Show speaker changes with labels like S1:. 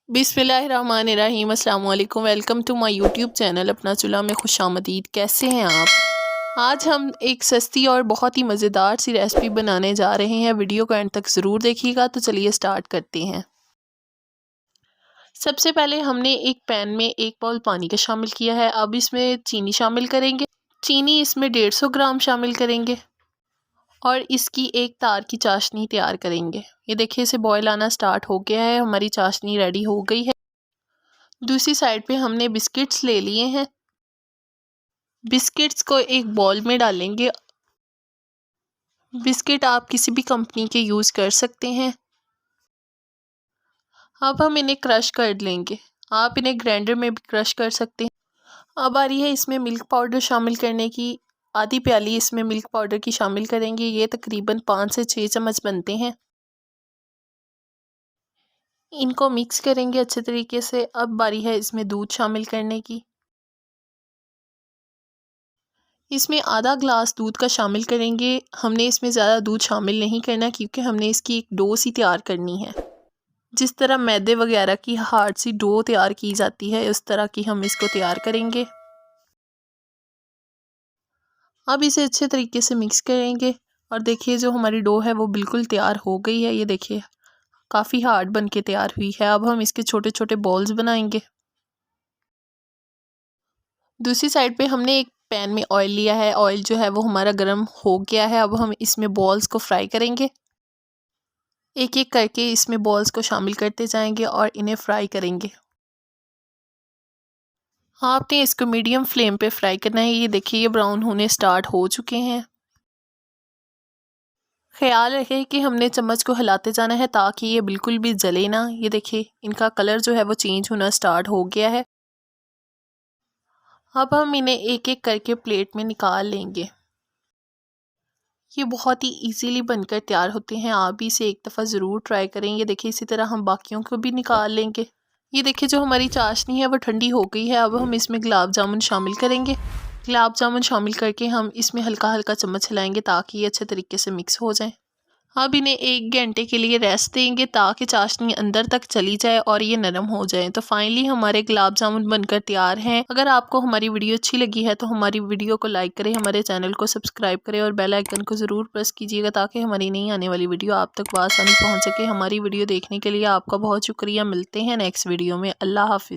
S1: बिस्मिल्लाहिर्रहमानिर्रहीम। अस्सलाम वालेकुम। Welcome to my YouTube channel अपना चूल्हा में खुशामदीद। कैसे हैं आप? आज हम एक सस्ती और बहुत ही मज़ेदार सी रेसिपी बनाने जा रहे हैं। वीडियो को एंड तक ज़रूर देखिएगा। तो चलिए स्टार्ट करते हैं। सबसे पहले हमने एक पैन में 1 बाउल पानी का शामिल किया है। अब इसमें चीनी शामिल करेंगे। चीनी इसमें 150 ग्राम शामिल करेंगे और इसकी एक तार की चाशनी तैयार करेंगे। ये देखिए इसे बॉयल आना स्टार्ट हो गया है। हमारी चाशनी रेडी हो गई है। दूसरी साइड पे हमने बिस्किट्स ले लिए हैं। बिस्किट्स को एक बॉल में डालेंगे। बिस्किट आप किसी भी कंपनी के यूज़ कर सकते हैं। अब हम इन्हें क्रश कर लेंगे। आप इन्हें ग्राइंडर में भी क्रश कर सकते हैं। अब आ रही है इसमें मिल्क पाउडर शामिल करने की। आधी प्याली इसमें मिल्क पाउडर की शामिल करेंगे। ये तकरीबन 5 से 6 चम्मच बनते हैं। इनको मिक्स करेंगे अच्छे तरीके से। अब बारी है इसमें दूध शामिल करने की। इसमें आधा ग्लास दूध का शामिल करेंगे। हमने इसमें ज़्यादा दूध शामिल नहीं करना क्योंकि हमने इसकी एक डो सी तैयार करनी है। जिस तरह मैदे वगैरह की हार्ड सी डो तैयार की जाती है उस तरह की हम इसको तैयार करेंगे। अब इसे अच्छे तरीके से मिक्स करेंगे और देखिए जो हमारी डो है वो बिल्कुल तैयार हो गई है। ये देखिए काफ़ी हार्ड बन के तैयार हुई है। अब हम इसके छोटे छोटे बॉल्स बनाएंगे। दूसरी साइड पे हमने एक पैन में ऑयल लिया है। ऑयल जो है वो हमारा गर्म हो गया है। अब हम इसमें बॉल्स को फ्राई करेंगे। एक एक करके इसमें बॉल्स को शामिल करते जाएंगे और इन्हें फ्राई करेंगे। आपने इसको मीडियम फ्लेम पे फ्राई करना है। ये देखिए ये ब्राउन होने स्टार्ट हो चुके हैं। ख्याल रखें कि हमने चम्मच को हिलाते जाना है ताकि ये बिल्कुल भी जले ना। ये देखिए इनका कलर जो है वो चेंज होना स्टार्ट हो गया है। अब हम इन्हें एक एक करके प्लेट में निकाल लेंगे। ये बहुत ही इजीली बनकर तैयार होते हैं। आप भी इसे एक दफ़ा ज़रूर ट्राई करें। ये देखिए इसी तरह हम बाकियों को भी निकाल लेंगे। ये देखिए जो हमारी चाशनी है वो ठंडी हो गई है। अब हम इसमें गुलाब जामुन शामिल करेंगे। गुलाब जामुन शामिल करके हम इसमें हल्का हल्का चम्मच हिलाएंगे ताकि ये अच्छे तरीके से मिक्स हो जाए। अब इन्हें 1 घंटे के लिए रेस्ट देंगे ताकि चाशनी अंदर तक चली जाए और ये नरम हो जाए। तो फाइनली हमारे गुलाब जामुन बनकर तैयार हैं। अगर आपको हमारी वीडियो अच्छी लगी है तो हमारी वीडियो को लाइक करें, हमारे चैनल को सब्सक्राइब करें और बेल आइकन को ज़रूर प्रेस कीजिएगा ताकि हमारी नई आने वाली वीडियो आप तक आसानी पहुँच सके। हमारी वीडियो देखने के लिए आपका बहुत शुक्रिया। मिलते हैं नेक्स्ट वीडियो में। अल्लाह हाफिज़।